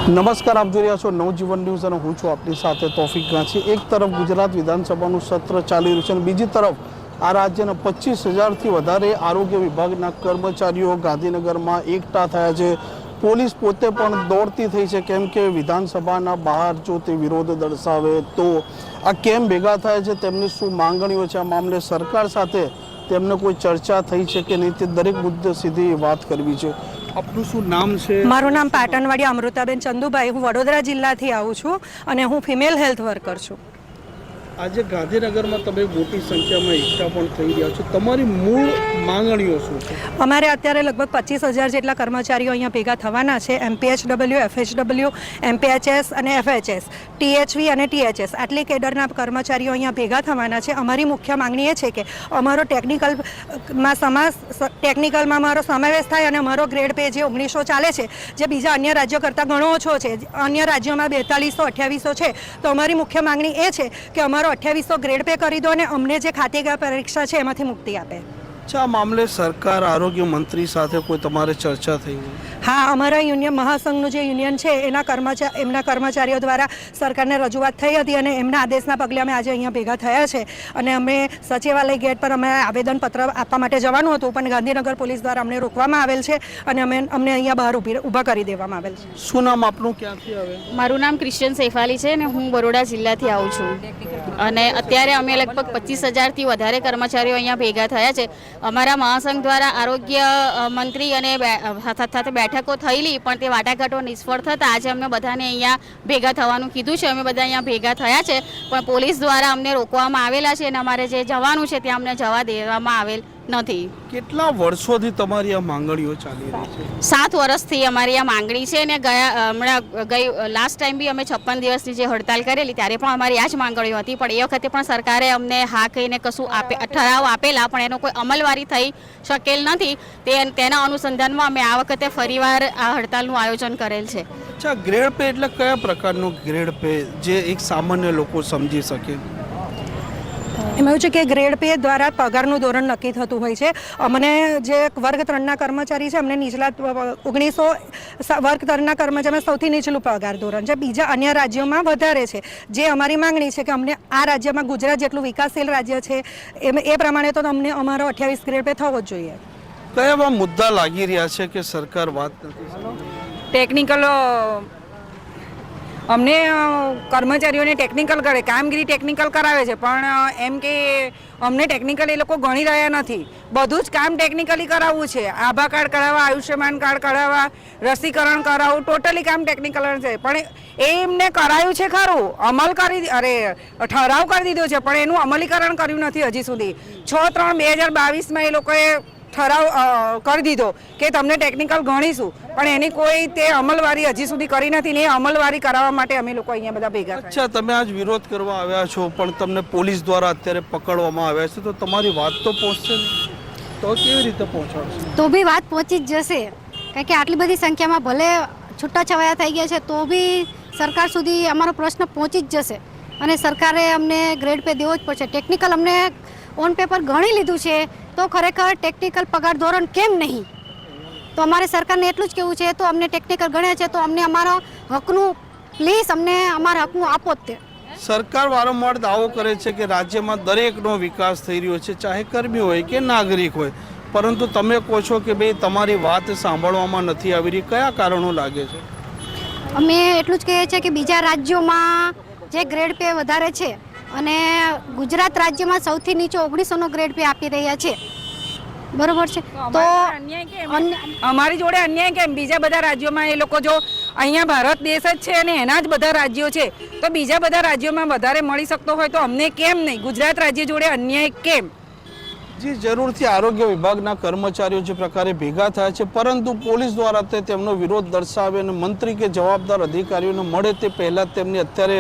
નમસ્કાર, આપ જોઈ રહ્યા છો નવજીવન ન્યૂઝ અને હું છું આપની સાથે તોફિક ગાંચી। એક તરફ ગુજરાત વિધાનસભાનું સત્ર ચાલી રહ્યું છે અને બીજી તરફ આ રાજ્યના 25,000થી વધારે આરોગ્ય વિભાગના કર્મચારીઓ ગાંધીનગરમાં એકઠા થયા છે। પોલીસ પોતે પણ દોડતી થઈ છે, કેમ કે વિધાનસભાના બહાર જો તે વિરોધ દર્શાવે તો આ કેમ ભેગા થાય છે, તેમની શું માંગણીઓ છે, આ મામલે સરકાર સાથે તેમને કોઈ ચર્ચા થઈ છે કે નહીં, તે દરેક મુદ્દે સીધી વાત કરવી છે। આપનું શું નામ છે? મારું નામ પાટણવાડી અમૃતાબેન ચંદુભાઈ, હું વડોદરા જિલ્લાથી આવું છું અને હું ફિમેલ હેલ્થ વર્કર છું। આજે ગાંધીનગરમાં તમે મોટી સંખ્યામાં એકઠા પણ થઈ રહ્યા છો, તમારી મૂળ માંગણીઓ શું છે? અમારે અત્યારે લગભગ 25,000 જેટલા કર્મચારીઓ અહીંયા ભેગા થવાના છે। MPHW, FHW, MPHS અને FHS, THV અને THS આટલી કેડરના કર્મચારીઓ અહીંયા ભેગા થવાના છે। અમારી મુખ્ય માંગણી એ છે કે અમારો ટેકનિકલમાં અમારો સમાવેશ થાય અને અમારો ગ્રેડ પે જે 1900 ચાલે છે, જે બીજા અન્ય રાજ્યો કરતાં ઘણો ઓછો છે, અન્ય રાજ્યોમાં 4200, 2800 છે, તો અમારી મુખ્ય માંગણી એ છે કે અમારો 2800 ગ્રેડ પે કરી દો અને અમને જે ખાતે પરીક્ષા છે એમાંથી મુક્તિ આપે। આ મામલે સરકાર, આરોગ્ય મંત્રી સાથે કોઈ તમારે ચર્ચા થઈ? હા, અમારા યુનિયન મહાસંઘનું જે યુનિયન છે એમના કર્મચારીઓ દ્વારા સરકારને રજૂઆત થઈ હતી અને એમના આદેશના પગલે અમે આજે અહીંયા ભેગા થયા છે અને અમે સચિવાલય ગેટ પર અમે આવેદનપત્ર આપવા માટે જવાનું હતું, પણ ગાંધીનગર પોલીસ દ્વારા અમને રોકવામાં આવેલ છે અને અમને અહીંયા બહાર ઊભા કરી દેવામાં આવેલ છે। શું નામ આપનું, ક્યાંથી આવે? મારું નામ ક્રિશ્ચન સૈફાલી છે અને હું બરોડા જિલ્લાથી આવું છું અને અત્યારે અમે લગભગ 25,000થી વધારે કર્મચારીઓ અહીંયા ભેગા થયા છે। અમારા મહાસંઘ દ્વારા આરોગ્ય મંત્રી અને સાથે બેઠકો થયેલી, પણ તે વાટાઘાટો નિષ્ફળ થતાં આજે અમને બધાને અહીંયા ભેગા થવાનું કીધું છે। અમે બધા અહીંયા ભેગા થયા છે, પણ પોલીસ દ્વારા અમને રોકવામાં આવેલા છે અને અમારે જે જવાનું છે ત્યાં અમને જવા દેવામાં આવેલ નથી। કેટલા વર્ષોથી તમારી આ માંગણીઓ ચાલી રહી છે? 7 વર્ષથી અમારી આ માંગણી છે અને લાસ્ટ ટાઈમ બી અમે 56 દિવસની જે હડતાલ કરેલી ત્યારે પણ અમારી આ જ માંગણીઓ હતી, પણ એ વખતે પણ સરકારે અમને હા કહીને કશું ઠરાવ આપેલા, પણ એનો કોઈ અમલવારી થઈ શકેલ નથી। તેના અનુસંધાનમાં અમે આ વખતે ફરીવાર આ હડતાલનું આયોજન કરેલ છે। અચ્છા, ગ્રેડ પે એટલે કયા પ્રકારનો ગ્રેડ પે, જે એક સામાન્ય લોકો સમજી શકે? એમાં એવું છે કે ગ્રેડ પે દ્વારા પગારનું ધોરણ નક્કી થતું હોય છે। અમને જે વર્ગ 3ના કર્મચારી છે અમને નીચલા 1900 વર્ગ 3ના કર્મચારીમાં સૌથી નીચલું પગાર ધોરણ છે, બીજા અન્ય રાજ્યોમાં વધારે છે। જે અમારી માંગણી છે કે અમને આ રાજ્યમાં ગુજરાત જેટલું વિકાસશીલ રાજ્ય છે એ પ્રમાણે તો અમને અમારો 28 ગ્રેડ પે થવો જ જોઈએ। કયા એવા મુદ્દા લાગી રહ્યા છે કે સરકાર વાત નથી? ટેકનિકલ અમને કર્મચારીઓને ટેકનિકલ કરે, કામગીરી ટેકનિકલ કરાવે છે, પણ એમ કે અમને ટેકનિકલ એ લોકો ગણી રહ્યા નથી। બધું જ કામ ટેકનિકલી કરાવવું છે, આભા કાર્ડ કરાવવા, આયુષ્યમાન કાર્ડ કરાવવા, રસીકરણ કરાવવું, ટોટલી કામ ટેકનિકલ છે, પણ એમને કરાયું છે ખરું, ઠરાવ કરી દીધો છે, પણ એનું અમલીકરણ કર્યું નથી હજી સુધી। 6/3/2022માં એ લોકોએ ઠરાવ કરી દીધો કે તમને ટેકનિકલ ગણીશું, પણ એની કોઈ તે અમલવારી હજી સુધી કરી નથી ને એ અમલવારી કરાવવા માટે અમે લોકો અહીંયા બધા ભેગા થયા। અચ્છા, તમે આજ વિરોધ કરવા આવ્યા છો, પણ તમને પોલીસ દ્વારા અત્યારે પકડવામાં આવ્યા છે, તો તમારી વાત તો પહોંચશે ને? તો કેવી રીતે પહોંચાડશે? તો બી વાત પહોંચી જ જશે, કારણ કે આટલી બધી સંખ્યામાં ભલે છૂટાછવાયા થઈ ગયા છે તો બી સરકાર સુધી અમારો પ્રશ્ન પહોંચી જ જશે અને સરકારે અમને ગ્રેડ પે દેવો જ પડશે। ટેકનિકલ અમને ઓન પેપર ગણી લીધું છે તો ખરેખર ટેકનિકલ પગાર ધોરણ કેમ નહીં? તો અમારે સરકારને એટલું જ કહેવું છે, તો અમને ટેકનિકલ ગણ્યા છે તો અમને અમારા હકનું પ્લીઝ અમને અમારા હકનું આપો જ તે। સરકાર વારંવાર દાવો કરે છે કે રાજ્યમાં દરેકનો વિકાસ થઈ રહ્યો છે, ચાહે કર્મી હોય કે નાગરિક હોય, પરંતુ તમે કહો છો કે ભાઈ તમારી વાત સાંભળવામાં નથી આવી રહી। કયા કારણો લાગે છે? અમે એટલું જ કહીએ છીએ કે બીજા રાજ્યોમાં જે ગ્રેડ પે વધારે છે અને ગુજરાત રાજ્યમાં સૌથી નીચો 1900નો ગ્રેડ પે આપી રહ્યા છે, બરોબર છે? તો અમારી જોડે અન્યાય કેમ? બીજા બધા રાજ્યોમાં એ લોકો જો અહીંયા ભારત દેશ જ છે અને એના જ બધા રાજ્યો છે, તો બીજા બધા રાજ્યોમાં વધારે મળી શકતો હોય તો અમને કેમ નહીં? ગુજરાત રાજ્ય જોડે અન્યાય કેમ? જી, જરૂરથી આરોગ્ય વિભાગના કર્મચારીઓ જે પ્રકારે ભેગા થયા છે, પરંતુ પોલીસ દ્વારા તેમનો વિરોધ દર્શાવે અને મંત્રી કે જવાબદાર અધિકારીઓને મળે તે પહેલાં તેમની અત્યારે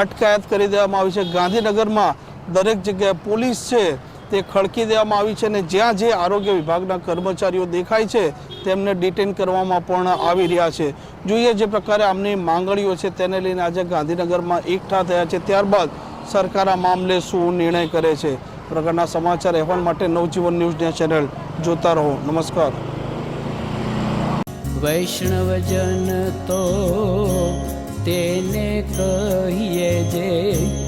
અટકાયત કરી દેવામાં આવી છે। ગાંધીનગરમાં દરેક જગ્યાએ પોલીસ છે તે ખડકી દેવામાં આવી છે અને જ્યાં જે આરોગ્ય વિભાગના કર્મચારીઓ દેખાય છે તેમને ડિટેન કરવામાં પણ આવી રહ્યા છે। જોઈએ જે પ્રકારે આમની માંગણીઓ છે તેને લઈને આજે ગાંધીનગરમાં એકઠા થયા છે, ત્યારબાદ સરકાર આ મામલે શું નિર્ણય કરે છે। પ્રકારના સમાચાર અહેવાલ માટે નવજીવન ન્યૂઝ ચેનલ જોતા રહો। નમસ્કાર। વૈષ્ણવજન તો એને કહીએ જે